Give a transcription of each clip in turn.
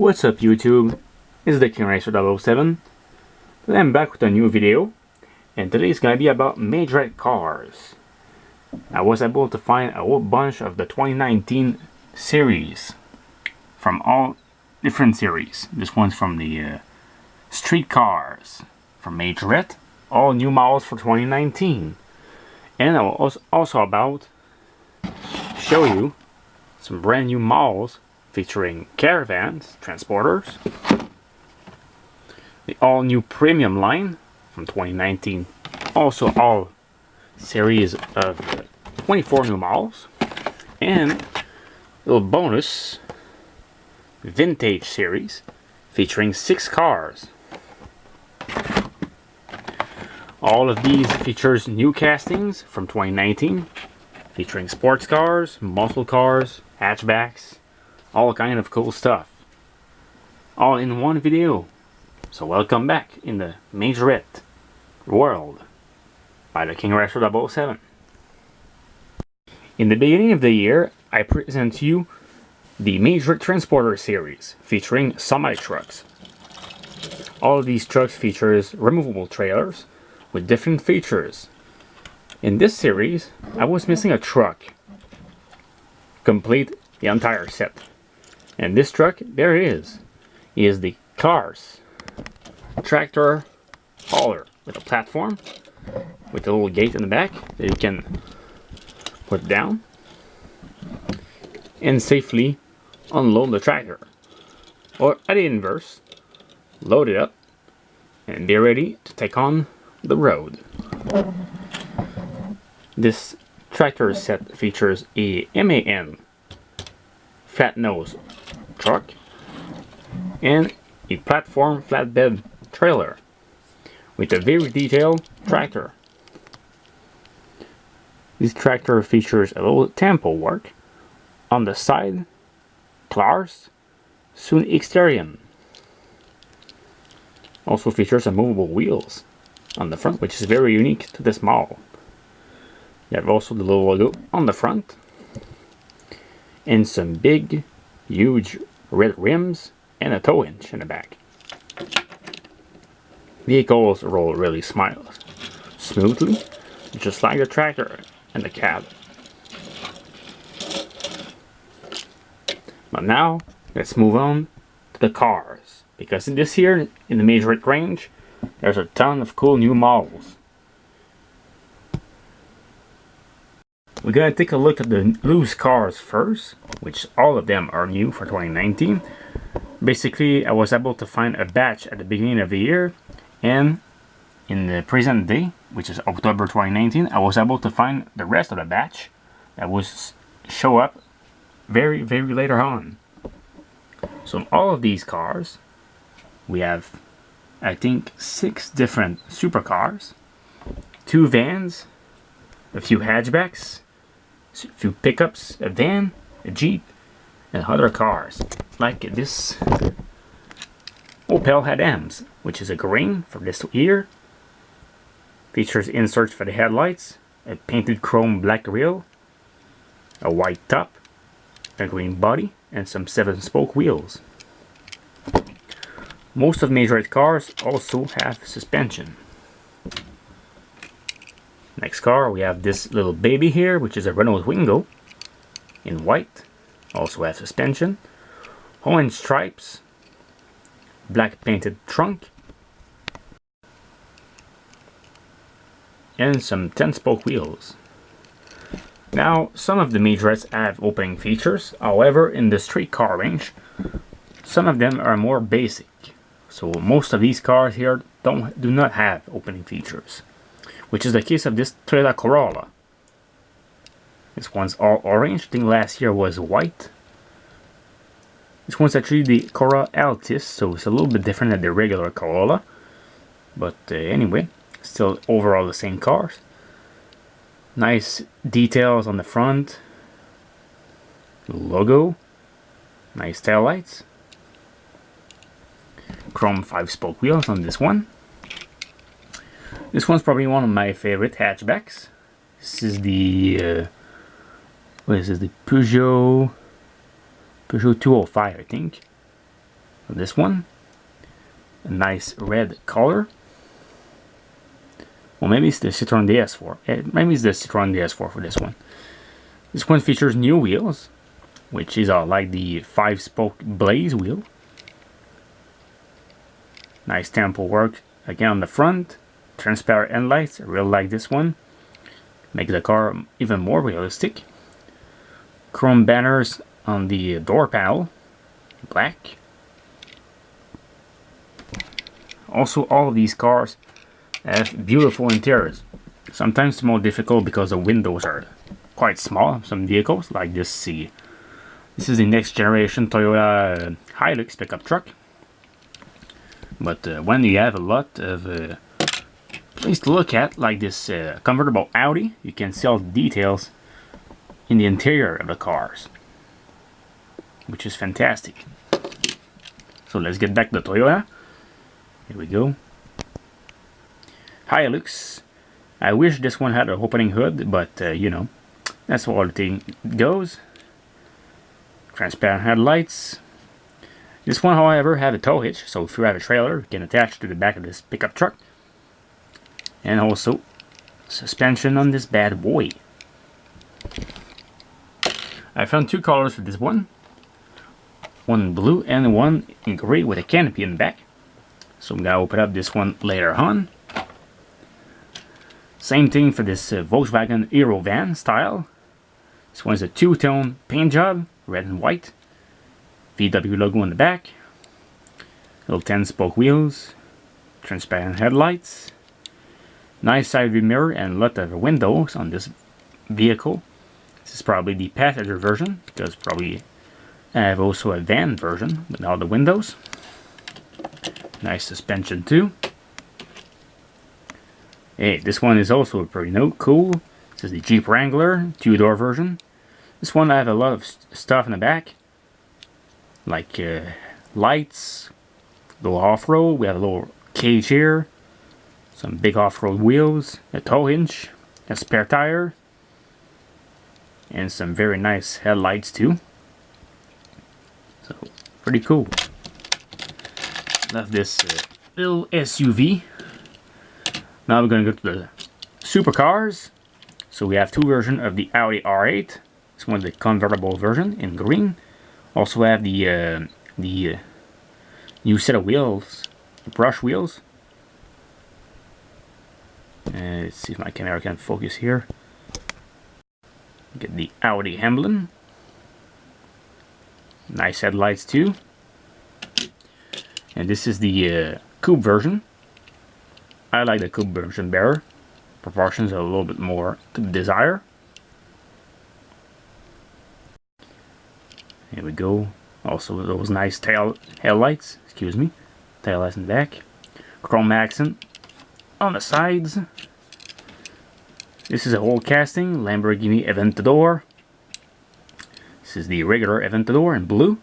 What's up YouTube? It's the King Racer 007. Today I'm back with a new video, and today is going to be about Majorette cars. I was able to find a whole bunch of the 2019 series from all different series. This one's from the street cars from Majorette, all new models for 2019. And I will also about show you some brand new models featuring caravans, transporters, the all new premium line from 2019, also all series of 24 new models, and a little bonus vintage series featuring 6 cars. All of these features new castings from 2019 featuring sports cars, muscle cars, hatchbacks, all kind of cool stuff, all in one video. So welcome back in the Majorette world by the King Racer 007. In the beginning of the year, I present to you the Majorette Transporter series featuring semi-trucks. All of these trucks features removable trailers with different features. In this series, I was missing a truck. Complete the entire set. And this truck, there it is the Cars tractor hauler with a platform with a little gate in the back that you can put down and safely unload the tractor, or at the inverse, load it up and be ready to take on the road. This tractor set features a MAN flat nose truck and a platform flatbed trailer with a very detailed tractor. This tractor features a little tempo work on the side, clars, soon exterior. Also features some movable wheels on the front, which is very unique to this model. You have also the little logo on the front and some big, huge red rims and a tow hinge in the back. Vehicles roll really smoothly, just like the tractor and the cab. But now, let's move on to the cars, because this year in the Majorette range, there's a ton of cool new models. We're gonna take a look at the loose cars first, which all of them are new for 2019. Basically, I was able to find a batch at the beginning of the year, and in the present day, which is October 2019, I was able to find the rest of the batch that was show up very later on. So in all of these cars, we have, I think, 6 different supercars, 2 vans, a few hatchbacks, a few pickups, a van, a Jeep, and other cars, like this Opel Adams, which is a green for this year. Features inserts for the headlights, a painted chrome black grille, a white top, a green body, and some 7-spoke wheels. Most of Majorette cars also have suspension. Next car, we have this little baby here, which is a Renault Twingo in white. Also has suspension, orange stripes, black painted trunk, and some 10-spoke wheels. Now, some of the Majorettes have opening features. However, in the street car range, some of them are more basic. So most of these cars here do not have opening features, which is the case of this Toyota Corolla. This one's all orange. I think last year was white. This one's actually the Corolla Altis, so it's a little bit different than the regular Corolla. But anyway, still overall the same cars. Nice details on the front. Logo. Nice taillights. Chrome 5-spoke wheels on this one. This one's probably one of my favorite hatchbacks. This is the what is this? The Peugeot 205, I think. This one, a nice red color. Well, maybe it's the Citroen DS4. Maybe it's the Citroen DS4 for this one. This one features new wheels, which is like the 5-spoke Blaze wheel. Nice tempo work again on the front. Transparent headlights. I really like this one. Makes the car even more realistic. Chrome banners on the door panel. Black. Also, all of these cars have beautiful interiors. Sometimes it's more difficult because the windows are quite small. Some vehicles like this. See, this is the next generation Toyota Hilux pickup truck. But when you have a lot of place to look at, like this convertible Audi, you can see all the details in the interior of the cars, which is fantastic. So let's get back to the Toyota. Here we go. Hilux. I wish this one had an opening hood, but you know, that's all the thing goes. Transparent headlights. This one, however, have a tow hitch, so if you have a trailer, you can attach to the back of this pickup truck. And also, suspension on this bad boy. I found 2 colors for this one. One in blue and one in gray with a canopy in the back. So I'm gonna open up this one later on. Same thing for this Volkswagen Hero van style. This one's a 2-tone paint job, red and white. VW logo on the back. Little 10-spoke wheels. Transparent headlights. Nice side view mirror and a lot of windows on this vehicle. This is probably the passenger version, because probably I have also a van version with all the windows. Nice suspension too. Hey, this one is also pretty cool. This is the Jeep Wrangler 2-door version. This one I have a lot of stuff in the back, like lights, little off-road. We have a little cage here, some big off-road wheels, a tow hitch, a spare tire, and some very nice headlights too. So pretty cool. Love this little SUV. Now we're going to go to the supercars. So we have 2 versions of the Audi R8. This one's the convertible version in green. Also have the new set of wheels, the brush wheels. Let's see if my camera can focus here. Get the Audi emblem. Nice headlights too. And this is the coupe version. I like the coupe version better. Proportions are a little bit more to desire. Here we go. Also those nice tail headlights. Excuse me. Tail lights in the back. Chrome accent on the sides. This is a whole casting Lamborghini Aventador. This is the regular Aventador in blue.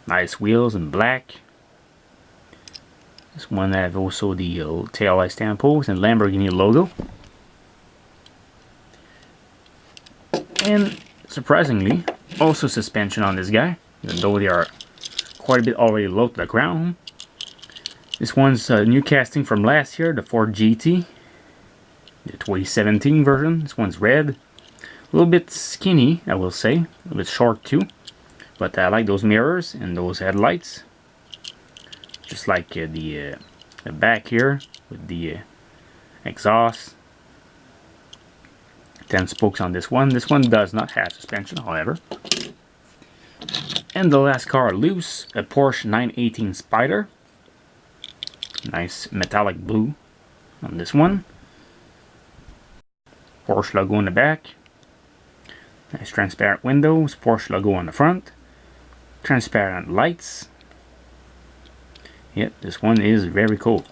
Nice wheels in black. This one have also the tail light stand post and Lamborghini logo. And surprisingly, also suspension on this guy, even though they are quite a bit already low to the ground. This one's a new casting from last year, the Ford GT, the 2017 version. This one's red, a little bit skinny, I will say, a little bit short too. But I like those mirrors and those headlights. Just like the back here with the exhaust. 10 spokes on this one. This one does not have suspension, however. And the last car loose, a Porsche 918 Spyder. Nice metallic blue on this one. Porsche logo on the back. Nice transparent windows. Porsche logo on the front. Transparent lights. Yep, this one is very cool.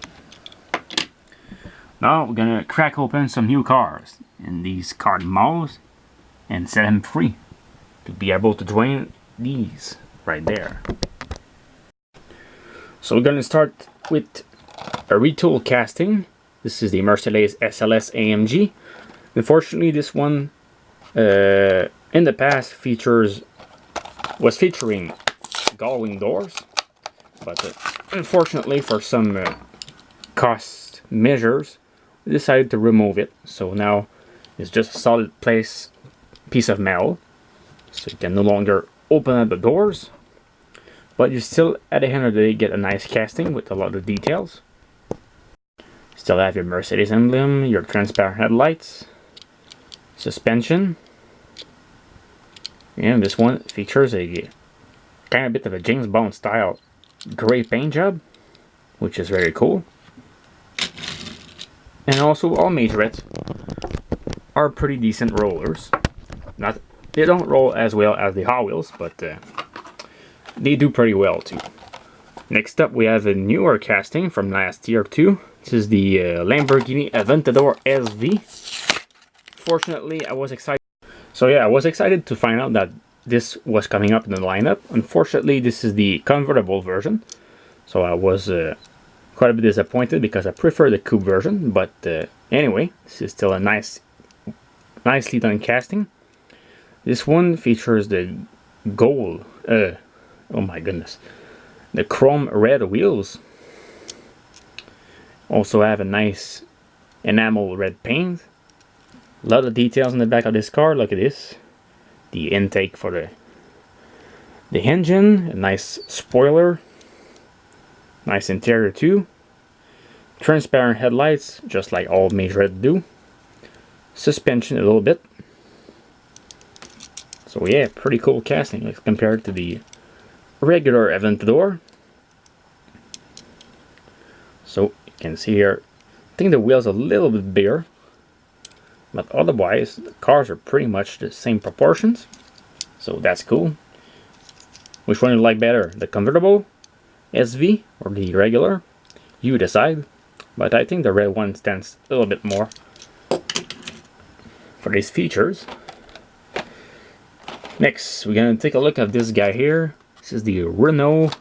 Now we're gonna crack open some new cars in these car malls and set them free to be able to join these right there. So we're gonna start with a retool casting. This is the Mercedes SLS AMG. Unfortunately, this one in the past was featuring gullwing doors, but unfortunately for some cost measures, we decided to remove it. So now it's just a solid piece of metal, so you can no longer open up the doors, but you still at the end of the day get a nice casting with a lot of details. Still have your Mercedes emblem, your transparent headlights, suspension, and this one features a kind of bit of a James Bond style gray paint job, which is very cool. And also all Majorettes are pretty decent rollers. They don't roll as well as the Hot Wheels, but they do pretty well too. Next up we have a newer casting from last year too. This is the Lamborghini Aventador SV. Fortunately, I was excited. So yeah, I was excited to find out that this was coming up in the lineup. Unfortunately, this is the convertible version. So I was quite a bit disappointed because I prefer the coupe version. But anyway, this is still a nicely done casting. This one features the gold, oh my goodness, the chrome red wheels. Also have a nice enamel red paint. A lot of details on the back of this car. Look at this. The intake for the engine. A nice spoiler. Nice interior too. Transparent headlights, just like all Majorette do. Suspension a little bit. So yeah, pretty cool casting as compared to the regular Aventador. So you can see here, I think the wheel's a little bit bigger. But otherwise, the cars are pretty much the same proportions. So that's cool. Which one you like better? The convertible SV or the regular? You decide. But I think the red one stands a little bit more for these features. Next, we're going to take a look at this guy here. This is the Renault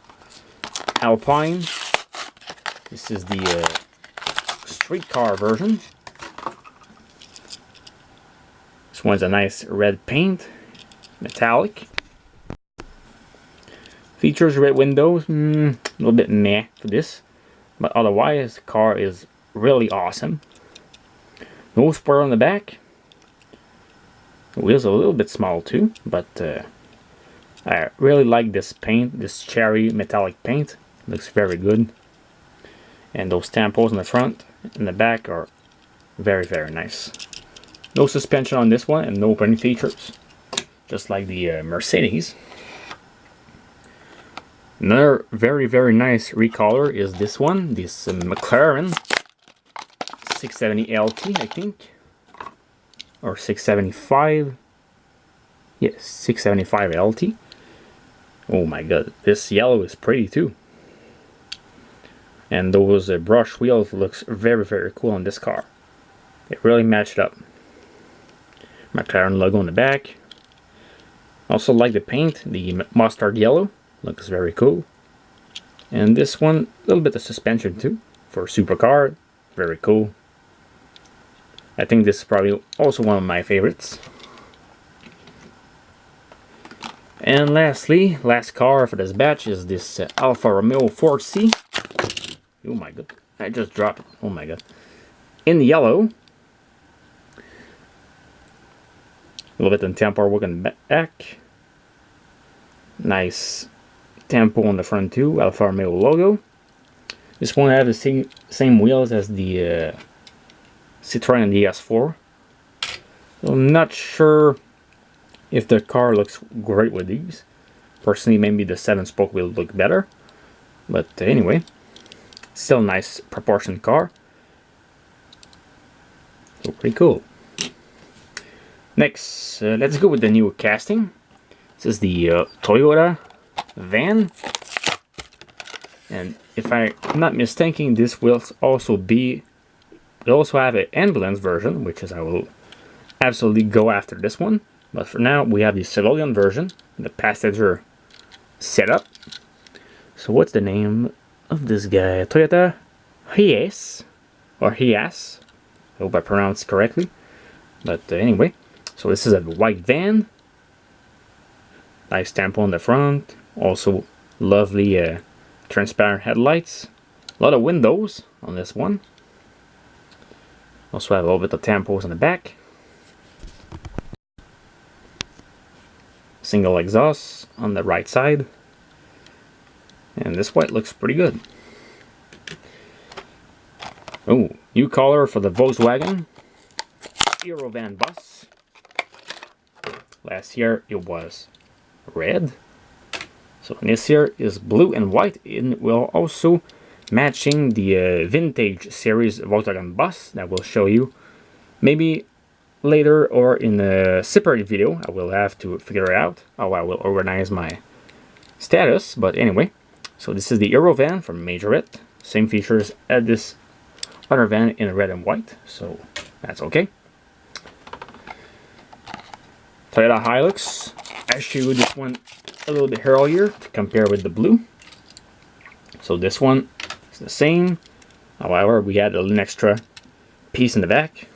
Alpine. This is the street car version. This one's a nice red paint, metallic. Features red windows, a little bit meh for this, but otherwise the car is really awesome. No spoiler on the back. The wheels are a little bit small too, but I really like this paint, this cherry metallic paint. Looks very good. And those tampons in the front and the back are very, very nice. No suspension on this one and no opening features, just like the Mercedes. Another very, very nice recolor is this one, this McLaren 670 LT, I think, or 675. Yes, 675 LT. Oh my god, this yellow is pretty too. And those brush wheels looks very, very cool on this car. It really matched up. McLaren logo on the back. Also like the paint, the mustard yellow. Looks very cool. And this one, a little bit of suspension too. For a supercar. Very cool. I think this is probably also one of my favorites. And lastly, last car for this batch is this Alfa Romeo 4C. Oh my god, I just dropped it. Oh my god. In yellow. A little bit of tempo work on the back. Nice tempo on the front too. Alfa Romeo logo. This one has the same wheels as the Citroën DS4. So I'm not sure if the car looks great with these. Personally, maybe the 7-spoke will look better. But anyway, still nice proportioned car. So pretty cool. Next, let's go with the new casting. This is the Toyota van. And if I'm not mistaken, this will also be... We also have an ambulance version, which is I will absolutely go after this one. But for now, we have the civilian version, the passenger setup. So what's the name of this guy? Toyota Hiace, or Hiace. I hope I pronounced correctly. But anyway, so this is a white van. Nice stamp on the front. Also Lovely transparent headlights. A lot of windows on this one. Also have a little bit of tampos on the back. Single exhaust on the right side. And this white looks pretty good. Oh, new color for the Volkswagen Aerovan bus. Last year it was red. So this year is blue and white, and will also matching the vintage series Volkswagen bus that we'll show you maybe later or in a separate video. I will have to figure it out how I will organize my status, but anyway. So this is the Aerovan from Majorette. Same features as this other van in red and white, so that's okay. Toyota Hilux. I showed this one a little bit earlier to compare with the blue. So this one is the same. However, we had an extra piece in the back.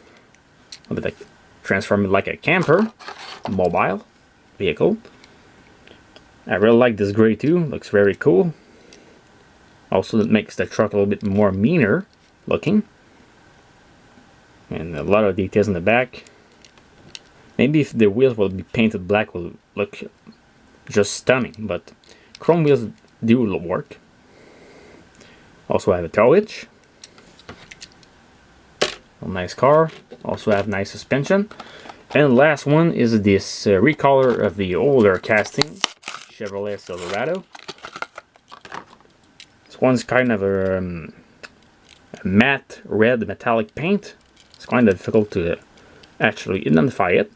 A bit like transform it like a camper, mobile vehicle. I really like this gray too. Looks very cool. Also, that makes the truck a little bit more meaner looking. And a lot of details in the back. Maybe if the wheels will be painted black will look just stunning, but chrome wheels do work. Also have a tow hitch. A nice car. Also have nice suspension. And the last one is this recolor of the older casting Chevrolet Silverado. This one's kind of a matte red metallic paint. It's kind of difficult to actually identify it.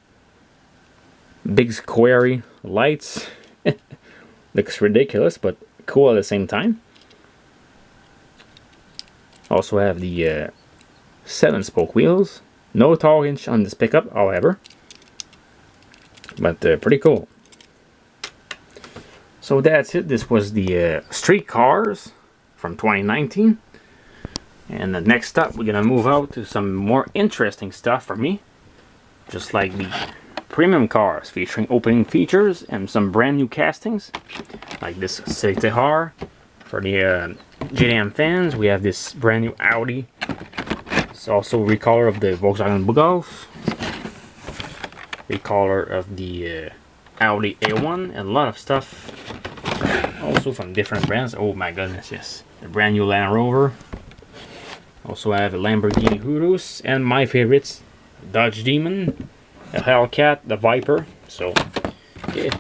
Big squarey lights. Looks ridiculous, but cool at the same time. Also have the 7-spoke wheels. No tall hinge on this pickup, however. But pretty cool. So that's it. This was the street cars from 2019. And the next up, we're gonna move out to some more interesting stuff for me. Just like the premium cars featuring opening features and some brand new castings. Like this CTR. For the JDM fans, we have this brand new Audi. It's also recolor of the Volkswagen Golf. Recolor of the Audi A1 and a lot of stuff. Also from different brands. Oh my goodness, yes. The brand new Land Rover. Also have a Lamborghini Urus and my favorites, Dodge Demon, a Hellcat, the Viper. So yeah,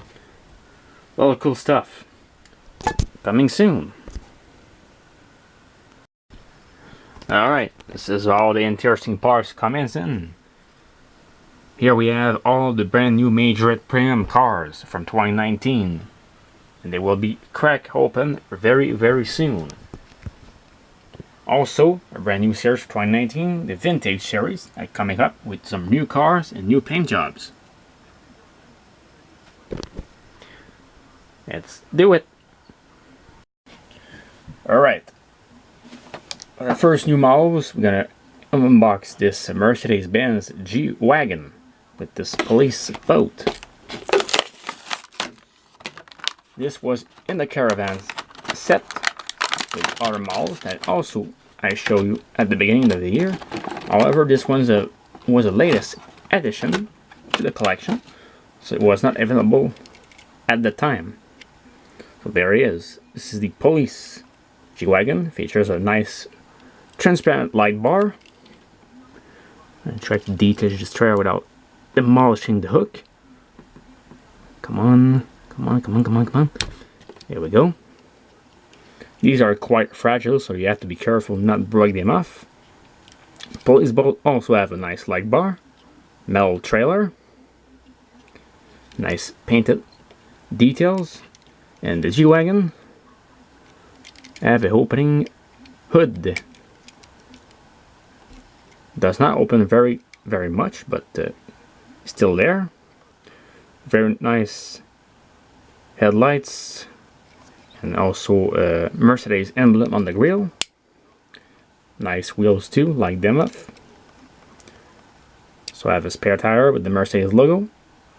a lot of cool stuff coming soon. Alright, this is all the interesting parts coming in. Here we have all the brand new Majorette premium cars from 2019. And they will be cracked open very, very soon. Also, a brand new series for 2019, the Vintage series, coming up with some new cars and new paint jobs. Let's do it! Alright. Our first new models, we're gonna unbox this Mercedes-Benz G-Wagon with this police boat. This was in the caravan set with other models that also I show you at the beginning of the year. However, this one's was the latest addition to the collection, so it was not available at the time. So there he is. This is the police G-Wagon. Features a nice transparent light bar. I try to detach this trailer without demolishing the hook. Come on. Come on, come on, come on, come on. There we go. These are quite fragile, so you have to be careful not to break them off. Police boat also have a nice light bar. Metal trailer. Nice painted details. And the G-Wagon have an opening hood. Does not open very much, but still there. Very nice headlights, and also a Mercedes emblem on the grille. Nice wheels too, like them up. So I have a spare tire with the Mercedes logo,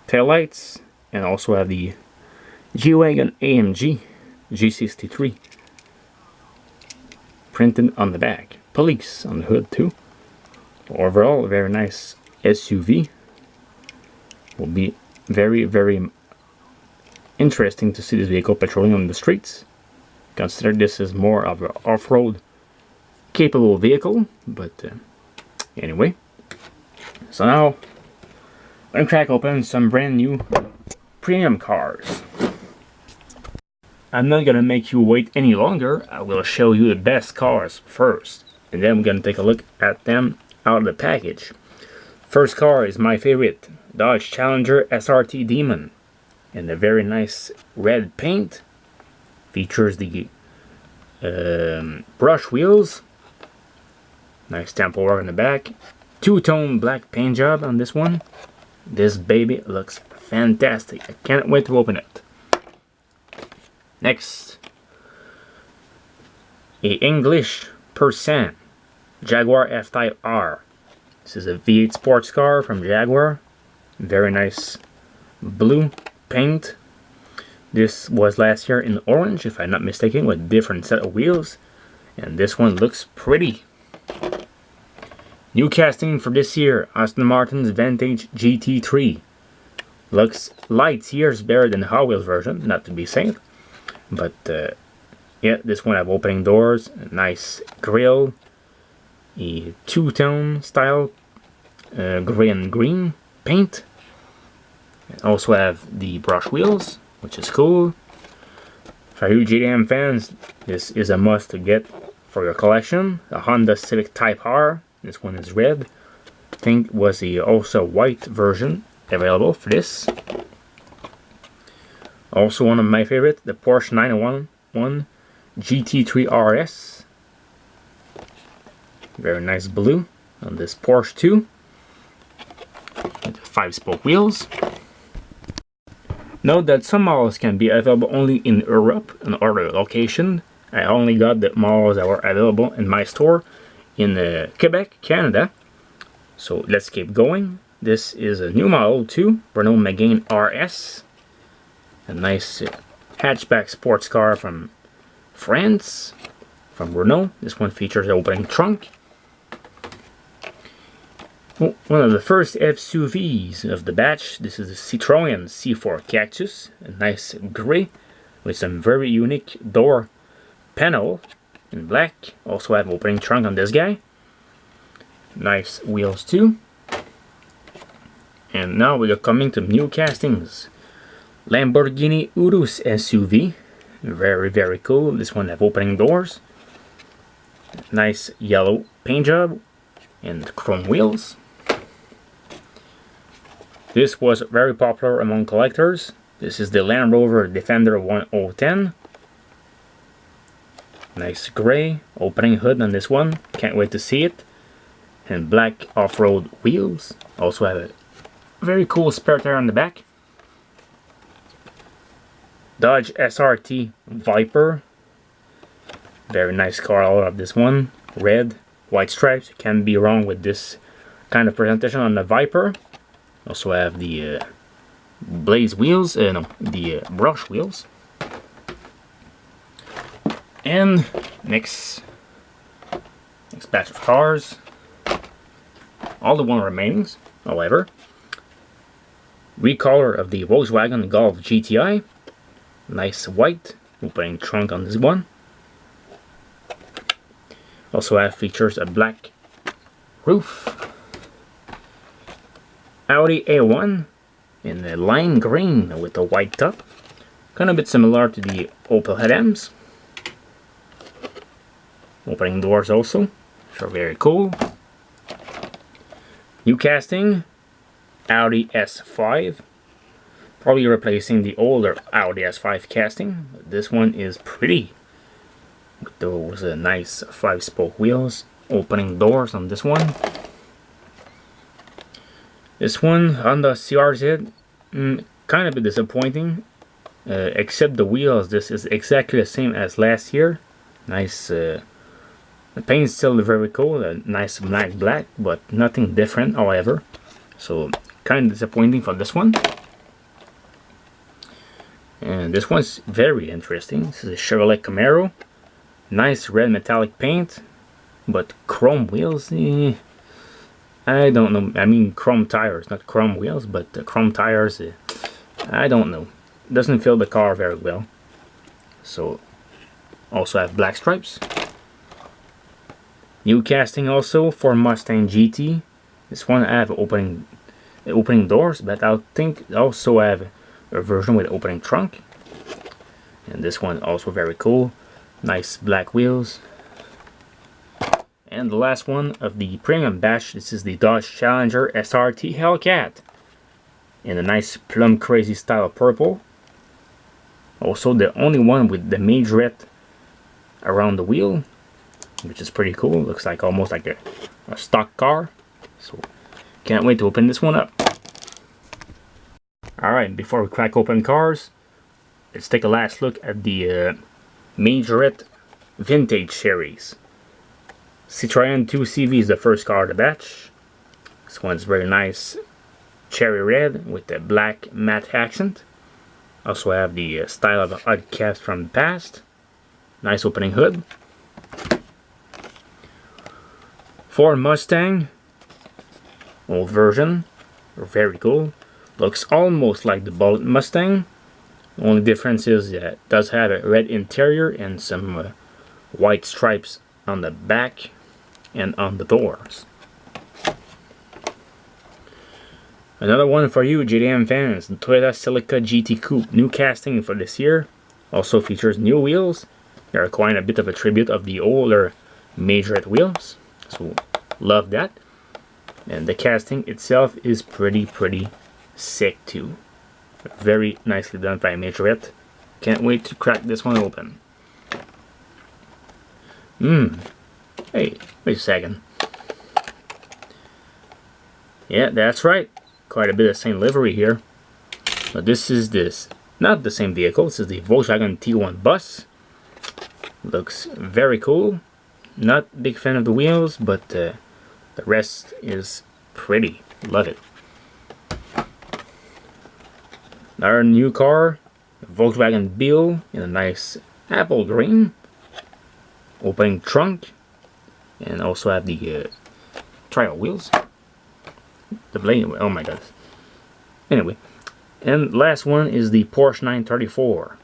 tail lights, and also have the G-Wagon AMG G63 printed on the back. Police on the hood too. Overall, a very nice SUV. Will be very, very interesting to see this vehicle patrolling on the streets. Consider this is more of an off-road capable vehicle, but anyway. So now I'm gonna crack open some brand new premium cars. I'm not gonna make you wait any longer. I will show you the best cars first, and then we're gonna take a look at them out of the package. First car is my favorite, Dodge Challenger SRT Demon, in a very nice red paint. Features the brush wheels, nice tempo work on the back, two-tone black paint job on this one. This baby looks fantastic. I can't wait to open it. Next, a English % Jaguar F-Type R. This is a V8 sports car from Jaguar. Very nice blue paint. This was last year in orange, if I'm not mistaken, with a different set of wheels. And this one looks pretty. New casting for this year, Aston Martin's Vantage GT3. Looks light years better than the Hot Wheels version, not to be said. But yeah, this one have opening doors, a nice grille, a two-tone style gray and green paint. And also have the brush wheels, which is cool. For you JDM fans, this is a must to get for your collection. A Honda Civic Type R. This one is red. I think was the also white version available for this. Also one of my favorite, the Porsche 911 GT3 RS. Very nice blue on this Porsche too. With the 5-spoke wheels. Note that some models can be available only in Europe and other locations. I only got the models that were available in my store in Quebec, Canada. So let's keep going. This is a new model too, Renault Megane RS. A nice hatchback sports car from France, from Renault. This one features an opening trunk. One of the first SUVs of the batch. This is the Citroën C4 Cactus, a nice gray with some very unique door panel in black. Also have opening trunk on this guy. Nice wheels too. And now we are coming to new castings. Lamborghini Urus SUV, very, very cool. This one have opening doors. Nice yellow paint job and chrome wheels. This was very popular among collectors. This is the Land Rover Defender 1010. Nice gray opening hood on this one. Can't wait to see it. And black off-road wheels. Also have a very cool spare tire on the back. Dodge SRT Viper. Very nice car all of this one. Red, white stripes. You can't be wrong with this kind of presentation on the Viper. Also have the blaze wheels, the brush wheels. And next batch of cars. All the one remaining, however. Recolor of the Volkswagen Golf GTI. Nice white opening trunk on this one. Also have features a black roof. Audi A1 in the lime green with a white top. Kind of a bit similar to the Opel Adams. Opening doors also, which are very cool. New casting, Audi S5. Probably replacing the older Audi S5 casting. This one is pretty. With those nice 5-spoke wheels. Opening doors on this one. This one, Honda CRZ, kind of a bit disappointing. Except the wheels, this is exactly the same as last year. Nice, the paint is still very cool, a nice black, but nothing different, however. So, kind of disappointing for this one. And this one's very interesting. This is a Chevrolet Camaro. Nice red metallic paint, but chrome wheels, I don't know. I mean chrome tires, not chrome wheels, but chrome tires, I don't know. Doesn't fill the car very well. So, also have black stripes. New casting also for Mustang GT. This one I have opening doors, but I think also have a version with opening trunk. And this one also very cool. Nice black wheels. And the last one of the premium batch, this is the Dodge Challenger SRT Hellcat in a nice plum crazy style of purple. Also the only one with the Majorette around the wheel, which is pretty cool. Looks like almost like a stock car. So can't wait to open this one up. Alright, before we crack open cars, let's take a last look at the Majorette Vintage Series. Citroën 2CV is the first car of the batch. This one's very nice cherry red with the black matte accent. Also have the style of a hard cast from the past. Nice opening hood. Ford Mustang, old version, very cool. Looks almost like the Bullet Mustang. The only difference is that it does have a red interior and some white stripes on the back and on the doors. Another one for you JDM fans, the Toyota Celica GT Coupe, new casting for this year. Also features new wheels. They are quite a bit of a tribute of the older Majorette wheels, so love that. And the casting itself is pretty sick too. Very nicely done by Majorette. Can't wait to crack this one open. Hey, wait a second. Yeah, that's right. Quite a bit of same livery here. But this is not the same vehicle. This is the Volkswagen T1 bus. Looks very cool. Not big fan of the wheels, but the rest is pretty. Love it. Our new car, Volkswagen Beetle in a nice apple green. Opening trunk, and also have the trial wheels. The blade, oh my god. Anyway, and last one is the Porsche 934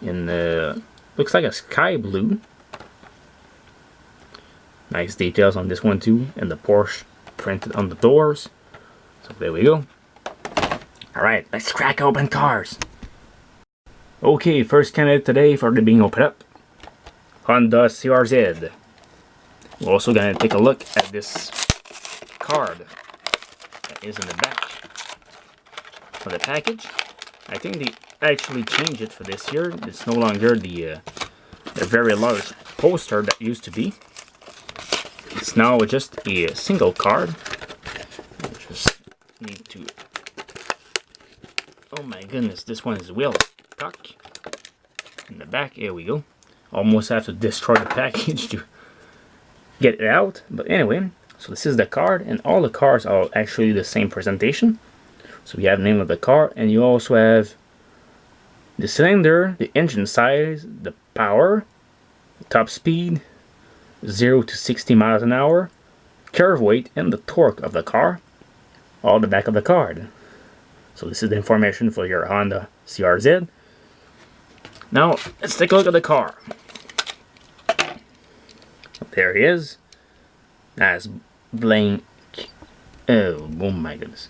in looks like a sky blue. Nice details on this one too, and the Porsche printed on the doors. So there we go. Alright, let's crack open cars. Okay, first candidate today for the being opened up, Honda CRZ. We're also gonna take a look at this card that is in the back of the package. I think they actually changed it for this year. It's no longer the very large poster that used to be. It's now just a single card. Just need to. Oh my goodness, this one is well stuck in the back. Here we go. Almost have to destroy the package to get it out. But anyway, so this is the card, and all the cards are actually the same presentation. So we have the name of the car, and you also have the cylinder, the engine size, the power, the top speed, 0 to 60 miles an hour, curve weight, and the torque of the car. All the back of the card. So this is the information for your Honda CRZ. Now, let's take a look at the car. There he is. Nice blank. Oh my goodness.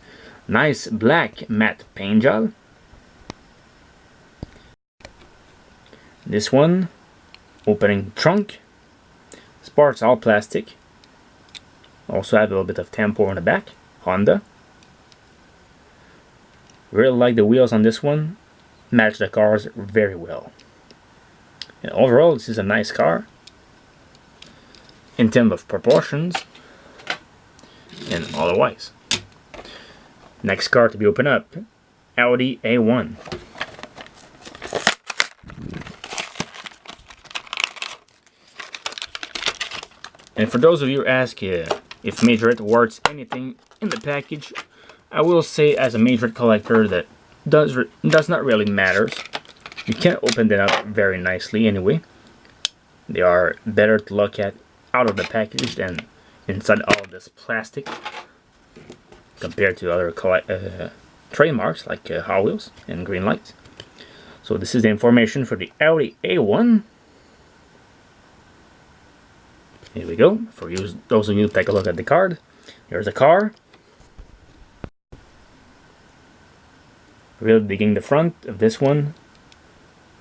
Nice black matte paint job. This one, opening trunk. This part's all plastic. Also have a little bit of tempo on the back. Honda. Really like the wheels on this one. Match the cars very well. And overall, this is a nice car in terms of proportions and otherwise. Next car to be opened up, Audi A1. And for those of you who ask if Majorette worth anything in the package, I will say as a Majorette collector that does not really matter. You can't open them up very nicely anyway. They are better to look at out of the package than inside all this plastic, compared to other trademarks like Hot Wheels and Greenlight. So this is the information for the Audi A1. Here we go. For you, those of you who take a look at the card, here's the car. Really digging the front of this one.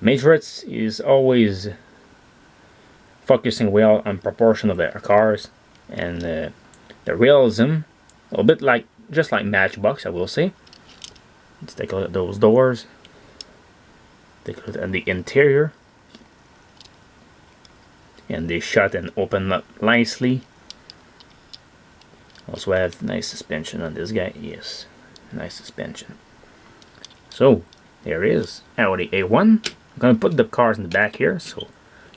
Majorette is always focusing well on proportion of their cars and the realism, a little bit like just like Matchbox, I will say. Let's take a look at those doors. Take a look at the interior. And they shut and open up nicely. Also have nice suspension on this guy. Yes, nice suspension. So there is Audi A1. I'm gonna put the cars in the back here, so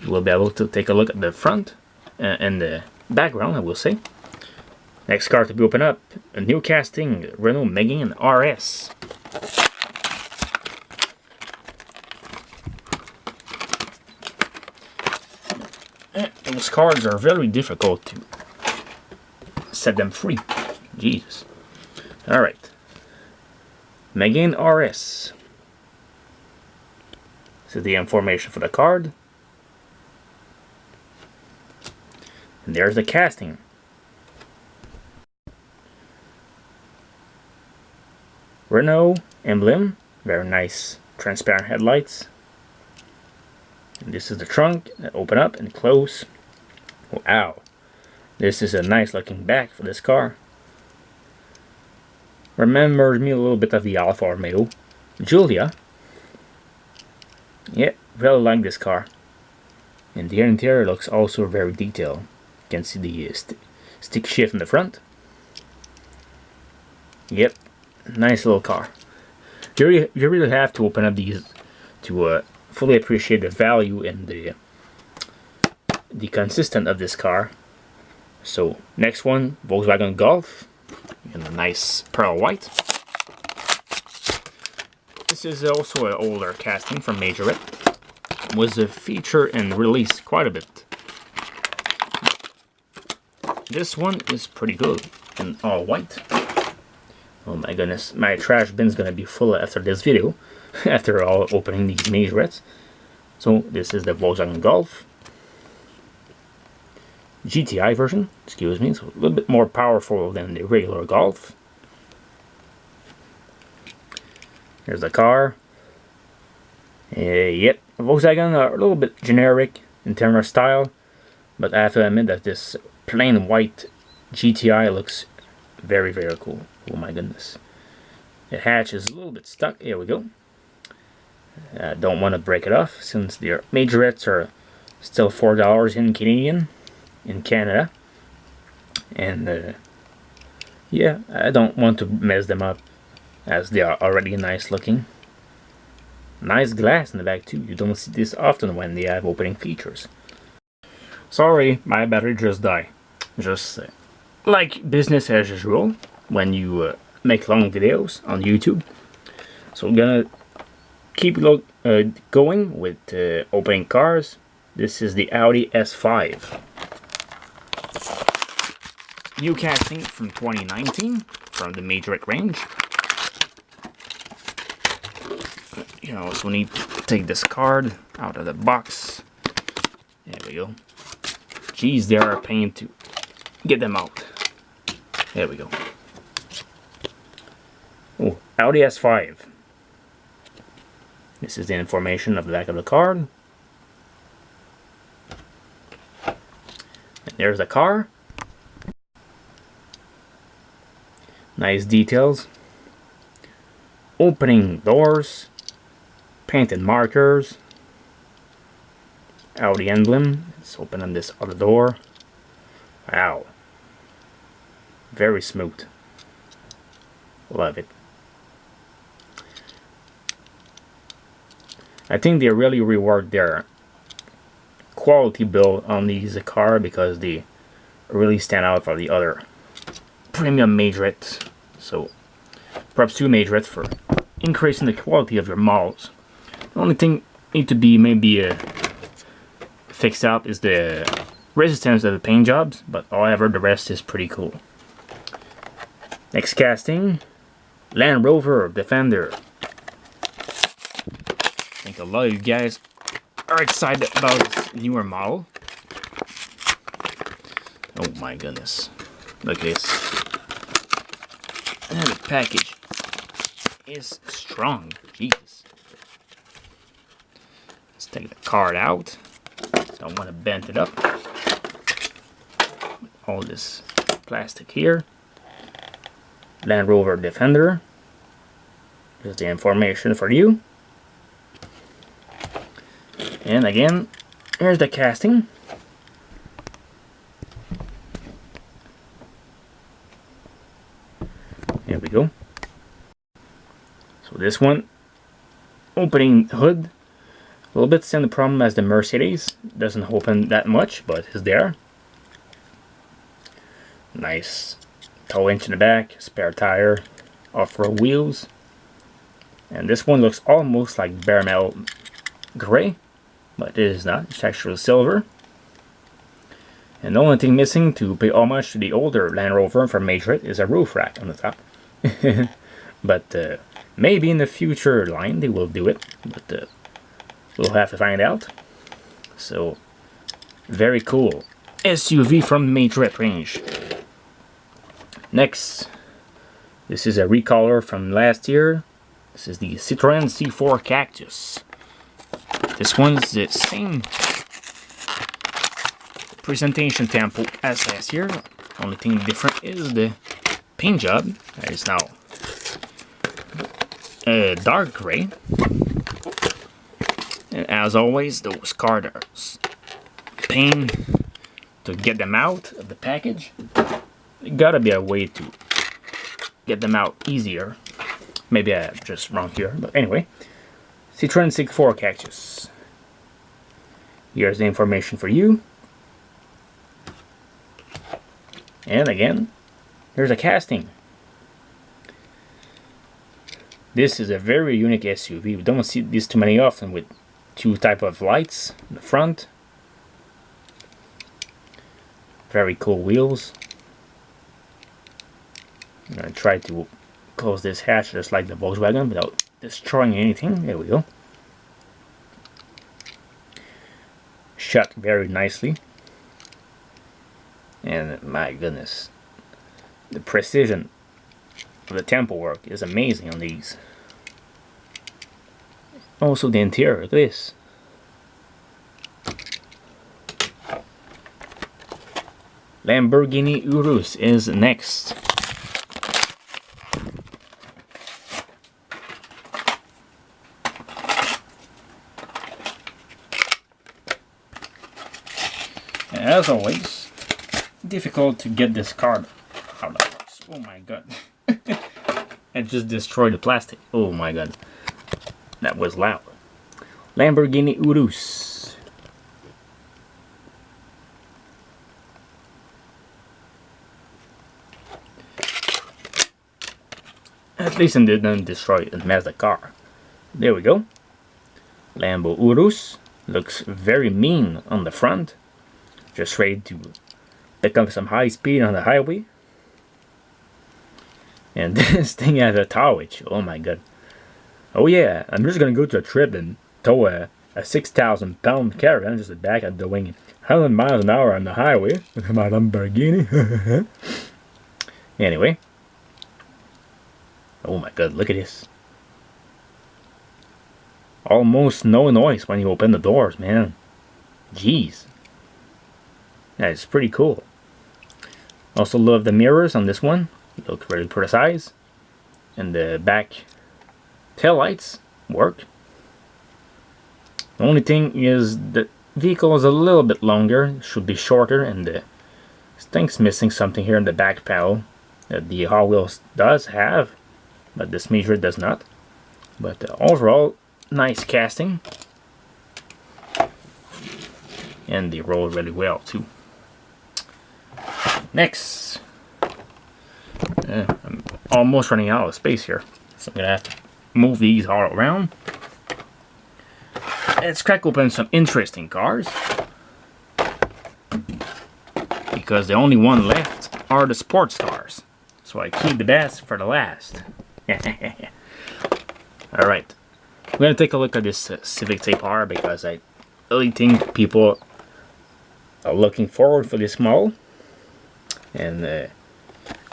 you will be able to take a look at the front and the background, I will say. Next car to be opened up, a new casting Renault Megane RS. Those cards are very difficult to set them free. Jesus. Alright. Megane RS. This is the information for the card. And there's the casting. Renault emblem. Very nice transparent headlights. And this is the trunk that open up and close. Wow. This is a nice looking back for this car. Remembers me a little bit of the Alfa Romeo Giulia. Yeah, really like this car. And the interior looks also very detailed. You can see the stick shift in the front. Yep, nice little car. You really have to open up these to fully appreciate the value and the consistent of this car. So next one, Volkswagen Golf in a nice pearl white. This is also an older casting from Majorette. Was a feature and released quite a bit. This one is pretty good in all white. Oh my goodness, my trash bin's gonna be full after this video, after all opening these Majorettes. So this is the Volkswagen Golf GTI version, excuse me, so a little bit more powerful than the regular Golf. Here's the car. Yep, Volkswagen are a little bit generic in terms of style, but I have to admit that this plain white GTI looks very, very cool. Oh my goodness. The hatch is a little bit stuck. Here we go. I don't want to break it off since the Majorettes are still $4 in Canadian in Canada. And yeah, I don't want to mess them up as they are already nice looking. Nice glass in the back too. You don't see this often when they have opening features. Sorry, my battery just died. Just like business as usual when you make long videos on YouTube. So we're gonna keep going with opening cars. This is the Audi S5. New casting from 2019 from the Majorette range. You also need to take this card out of the box. There we go. Geez, they are a pain to get them out. There we go. Oh, Audi S5. This is the information of the back of the card. And there's the car. Nice details. Opening doors. Painted markers. Audi emblem. Let's open on this other door. Wow. Very smooth. Love it. I think they really reward their quality build on these car because they really stand out from the other premium Majorette. So props to Majorette for increasing the quality of your models. The only thing need to be maybe fixed up is the resistance of the paint jobs, but however the rest is pretty cool. Next casting, Land Rover Defender. I think a lot of you guys are excited about this newer model. Oh my goodness, look at this. And the package is strong, Jesus. Let's take the card out. Don't want to bend it up. All this plastic here. Land Rover Defender. Here's the information for you. And again, here's the casting. There we go. So this one, opening hood, a little bit same problem as the Mercedes. Doesn't open that much, but it's there. Nice tow winch in the back, spare tire, off-road wheels. And this one looks almost like bare metal gray, but it is not. It's actually silver. And the only thing missing to pay homage to the older Land Rover from Majorette is a roof rack on the top. But maybe in the future line they will do it, but we'll have to find out. So, very cool SUV from the Majorette range. Next, this is a recolor from last year. This is the Citroën C4 Cactus. This one's the same presentation tempo as last year. Only thing different is the paint job. That is now dark gray. And as always, those cards pain to get them out of the package. There gotta be a way to get them out easier. Maybe I'm just wrong here, but anyway. Citroën C4 Cactus. Here's the information for you. And again, here's a casting. This is a very unique SUV. We don't see this too many often, with two type of lights in the front. Very cool wheels. I'm gonna try to close this hatch just like the Volkswagen without destroying anything. There we go. Shut very nicely. And my goodness, the precision of the tempo work is amazing on these. Also the interior, look at this. Lamborghini Urus is next. As always, difficult to get this card out of the box. Oh my god. I just destroyed the plastic. Oh my god. That was loud. Lamborghini Urus. At least it didn't destroy and mess the car. There we go. Lambo Urus. Looks very mean on the front. Just ready to pick up some high speed on the highway. And this thing has a towage. Oh my god. Oh yeah, I'm just gonna go to a trip and tow a 6,000 pound caravan just at the back of doing 100 miles an hour on the highway with my Lamborghini. Anyway. Oh my god, look at this. Almost no noise when you open the doors, man. Jeez. That is pretty cool. Also love the mirrors on this one. Look really precise. And the back tail lights work. The only thing is the vehicle is a little bit longer. Should be shorter, and the thing's missing something here in the back panel that the Hot Wheels does have, but this Majorette does not. But overall, nice casting. And they roll really well too. Next, I'm almost running out of space here, so I'm gonna have to move these all around. let's crack open some interesting cars. Because the only one left are the sports cars. So I keep the best for the last. Alright. We're going to take a look at this Civic Type R because I really think people are looking forward for this model. And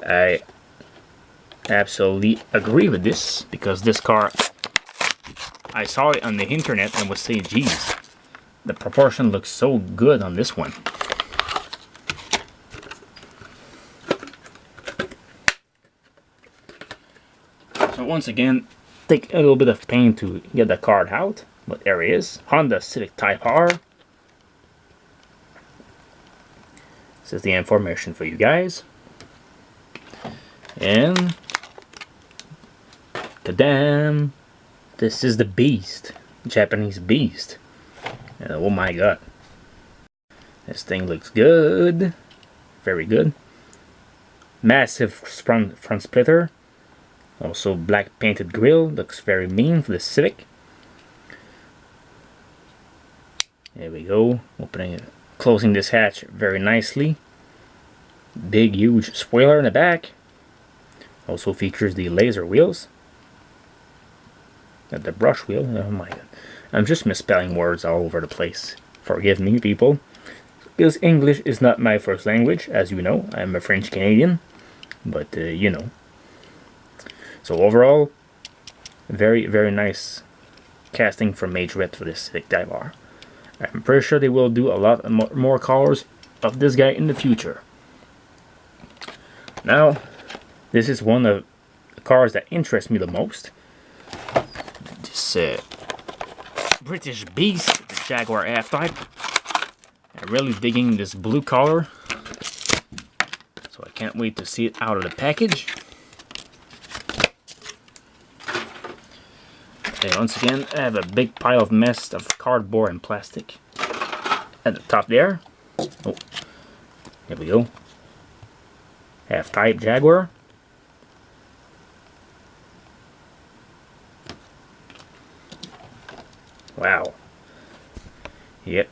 I absolutely agree with this because this car, I saw it on the internet and was saying, geez, the proportion looks so good on this one. So once again, take a little bit of pain to get the card out, but there it is. Honda Civic Type R. This is the information for you guys. And ta-dam! This is the beast. Japanese beast. And oh my god. This thing looks good. Very good. Massive front splitter. Also black painted grille. Looks very mean for the Civic. There we go. Opening it. Closing this hatch very nicely. Big huge spoiler in the back. Also features the laser wheels. And the brush wheel. Oh my god. I'm just misspelling words all over the place. Forgive me, people. Because English is not my first language, as you know. I'm a French Canadian. But, you know. So overall, very, very nice casting from Majorette for this Civic Type R. I'm pretty sure they will do a lot more colors of this guy in the future. Now, this is one of the cars that interest me the most. This British beast, the Jaguar F-Type. I'm really digging this blue color. So I can't wait to see it out of the package. Okay, once again, I have a big pile of mess of cardboard and plastic at the top there. Oh, there we go. F-Type Jaguar. Wow. Yep.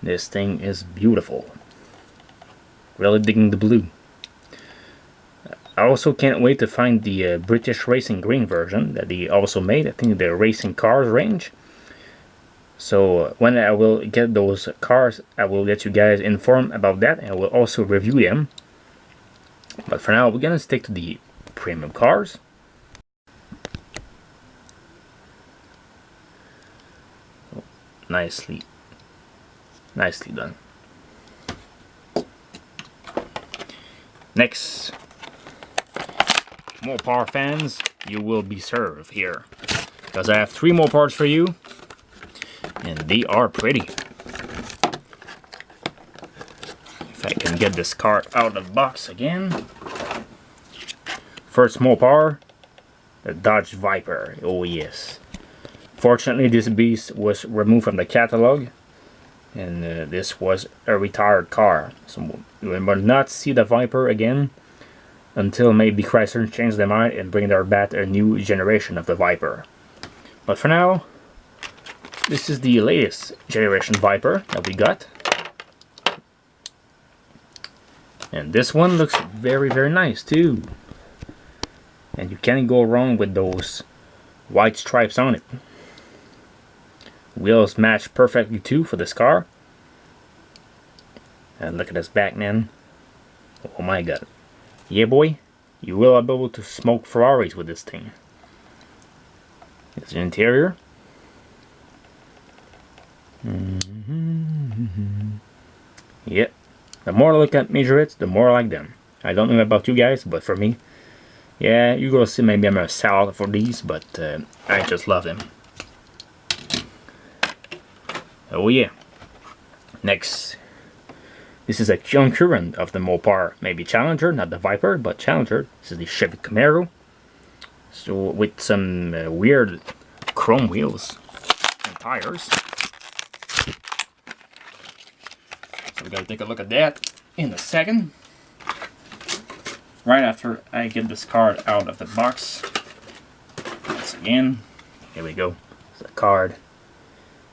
This thing is beautiful. Really digging the blue. I also can't wait to find the British Racing Green version that they also made. I think the Racing Cars range. So when I will get those cars, I will let you guys informed about that, and I will also review them. But for now, we're gonna stick to the premium cars. Oh, nicely done. Next. Mopar fans, you will be served here, because I have 3 Mopars for you, and they are pretty. If I can get this card out of the box again. First Mopar, the Dodge Viper. Oh yes. Fortunately, this beast was removed from the catalog, and this was a retired car, so you will not see the Viper again until maybe Chrysler change their mind and bring their back a new generation of the Viper. But for now, this is the latest generation Viper that we got. And this one looks very, very nice too. And you can't go wrong with those white stripes on it. Wheels match perfectly too for this car. And look at this back, man. Oh my god. Yeah, boy, you will be able to smoke Ferraris with this thing. It's the interior. Yep. The more I look at Majorettes, the more I like them. I don't know about you guys, but for me, yeah, you're gonna see maybe I'm gonna sell out for these, but I just love them. Oh yeah. Next. This is a concurrent of the Mopar, maybe Challenger, not the Viper, but Challenger. This is the Chevy Camaro. So with some weird chrome wheels and tires. So we're gonna take a look at that in a second. Right after I get this card out of the box. Once again, here we go. The card.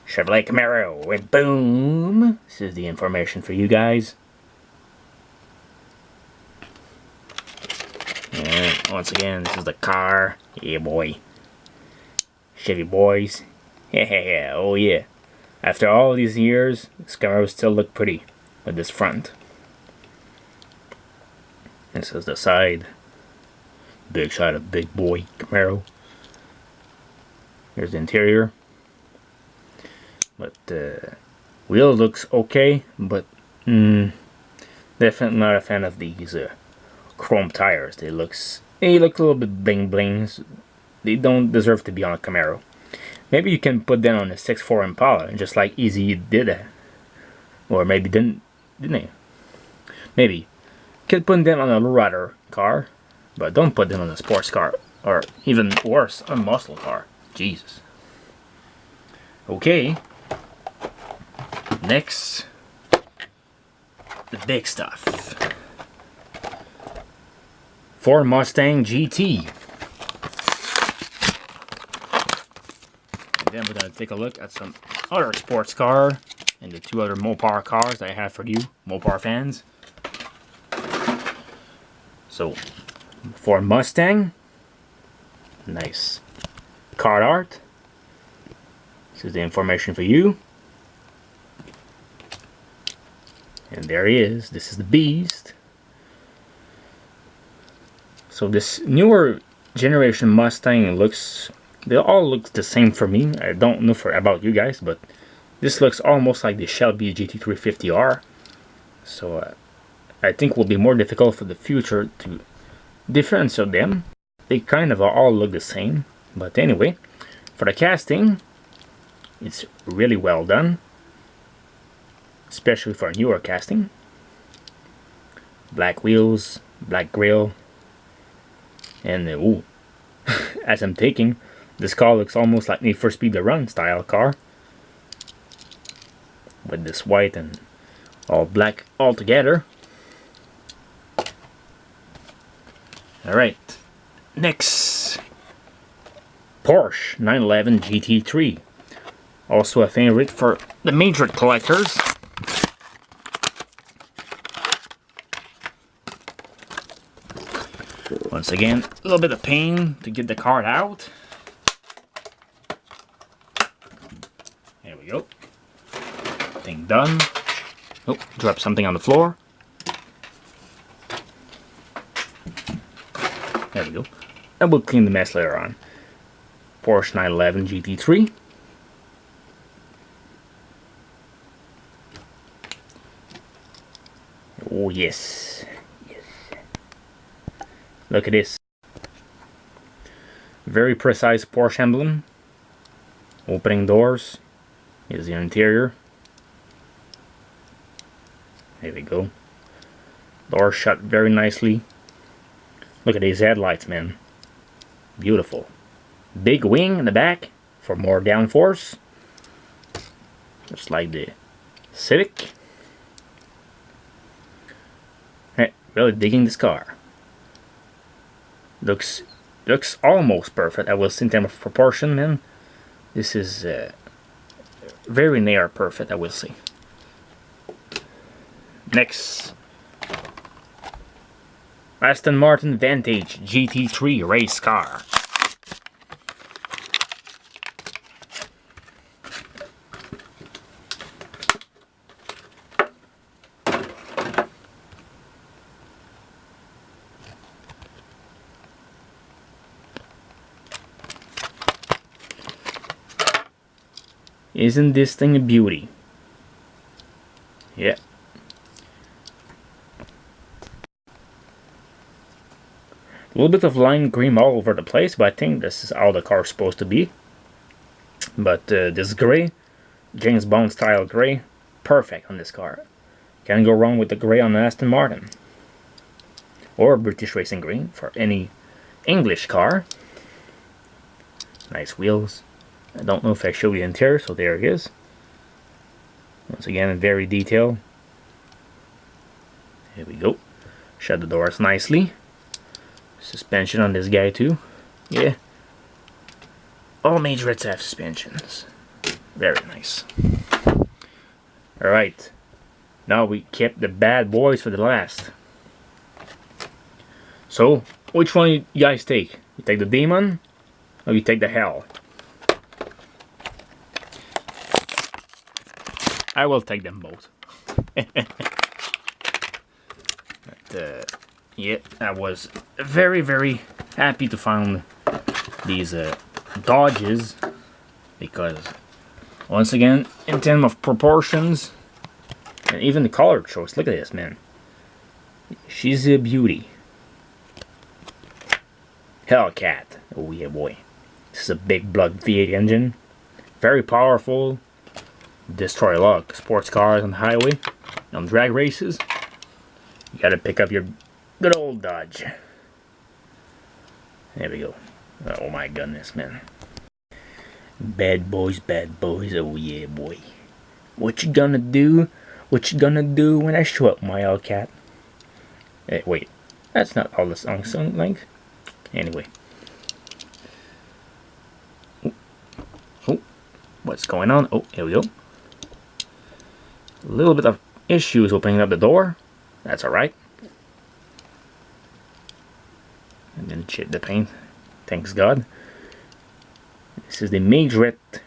Chevrolet Camaro, and boom! This is the information for you guys. And once again, this is the car. Yeah, boy. Chevy boys. Yeah, oh yeah. After all these years, this Camaro still look pretty with this front. This is the side. Big shot of big boy Camaro. Here's the interior. But wheel looks okay, but definitely not a fan of these chrome tires. They look a little bit bling blings. They don't deserve to be on a Camaro. Maybe you can put them on a 6.4 Impala, just like Easy did, or maybe didn't they? Maybe you could put them on a lowrider car, but don't put them on a sports car, or even worse, a muscle car. Jesus. Okay. Next, the big stuff. Ford Mustang GT. And then we're going to take a look at some other sports car and the two other Mopar cars that I have for you, Mopar fans. So, Ford Mustang. Nice card art. This is the information for you. And there he is. This is the beast. So this newer generation Mustang looks, they all look the same for me. I don't know about you guys, but this looks almost like the Shelby GT350R. So I think it will be more difficult for the future to differentiate them. They kind of all look the same. But anyway, for the casting, it's really well done. Especially for newer casting. Black wheels, black grille. And ooh, as I'm taking, this car looks almost like Need for Speed The Run style car. With this white and all black all together. Alright, next, Porsche 911 GT3. Also a favorite for the Majorette collectors. Once again, a little bit of pain to get the card out. There we go. Thing done. Oh, dropped something on the floor. There we go. And we'll clean the mess later on. Porsche 911 GT3. Oh yes. Yes. Look at this. Very precise Porsche emblem. Opening doors. Here's the interior. There we go. Door shut very nicely. Look at these headlights, man. Beautiful. Big wing in the back for more downforce. Just like the Civic. Hey, really digging this car. Looks almost perfect. I will say in terms of proportion, man. This is very near perfect, I will say. Next, Aston Martin Vantage GT3 race car. Isn't this thing a beauty? Yeah. A little bit of lime green all over the place, but I think this is how the car is supposed to be. But this gray, James Bond style gray, perfect on this car. Can't go wrong with the gray on Aston Martin. Or British Racing Green for any English car. Nice wheels. I don't know if I showed you the interior, so there it is. Once again, very detailed. Here we go. Shut the doors nicely. Suspension on this guy too. Yeah. all Majorettes have suspensions. Very nice. Alright. Now we kept the bad boys for the last. So, which one you guys take? You take the demon? Or you take the hell? I will take them both. But, yeah, I was very, very happy to find these Dodges, because once again, in terms of proportions and even the color choice, look at this, man. She's a beauty. Hellcat. Oh yeah, boy. This is a big block V8 engine. Very powerful. Destroy a lot of sports cars on the highway, on drag races. You gotta pick up your good old Dodge. There we go. Oh my goodness, man. Bad boys, oh yeah, boy. What you gonna do? What you gonna do when I show up, my Hellcat? Hey, wait, that's not all the song length. Anyway. Oh, what's going on? Oh, here we go. A little bit of issues opening up the door. That's alright. And then chip the paint. Thanks God. This is the Majorette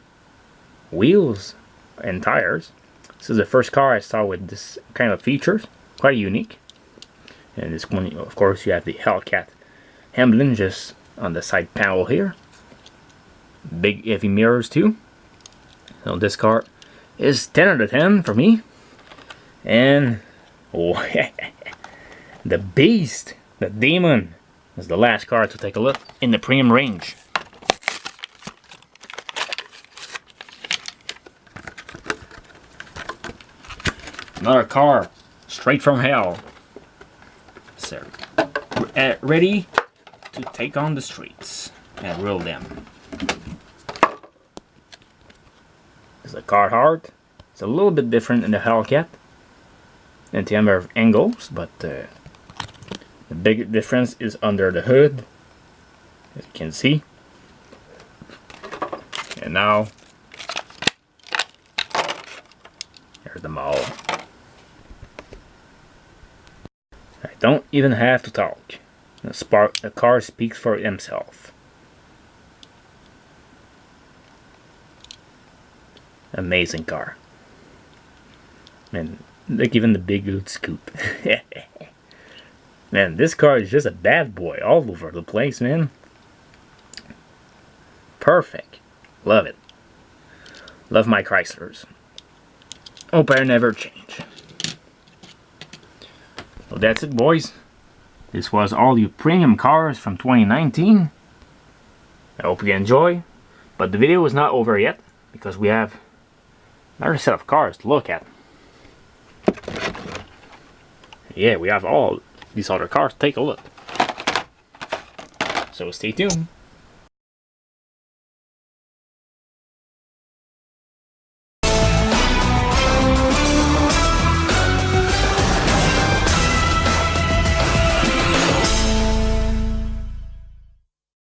wheels and tires. This is the first car I saw with this kind of features. Quite unique. And this one, of course, you have the Hellcat emblem just on the side panel here. Big heavy mirrors too. So this car is 10 out of 10 for me. And oh, the beast, the demon, is the last car to take a look in the premium range. Another car straight from hell. So, ready to take on the streets and rule them. It's a Carhartt. It's a little bit different than the Hellcat in terms of angles, but the big difference is under the hood, as you can see. And now there's the mall. I don't even have to talk. The car speaks for himself. Amazing car. And look, even the big hood scoop. Man, this car is just a bad boy all over the place, man. Perfect. Love it. Love my Chryslers. Hope I never change. Well, that's it, boys. This was all your premium cars from 2019. I hope you enjoy. But the video is not over yet, because we have another set of cars to look at. Yeah, we have all these other cars. Take a look. So stay tuned.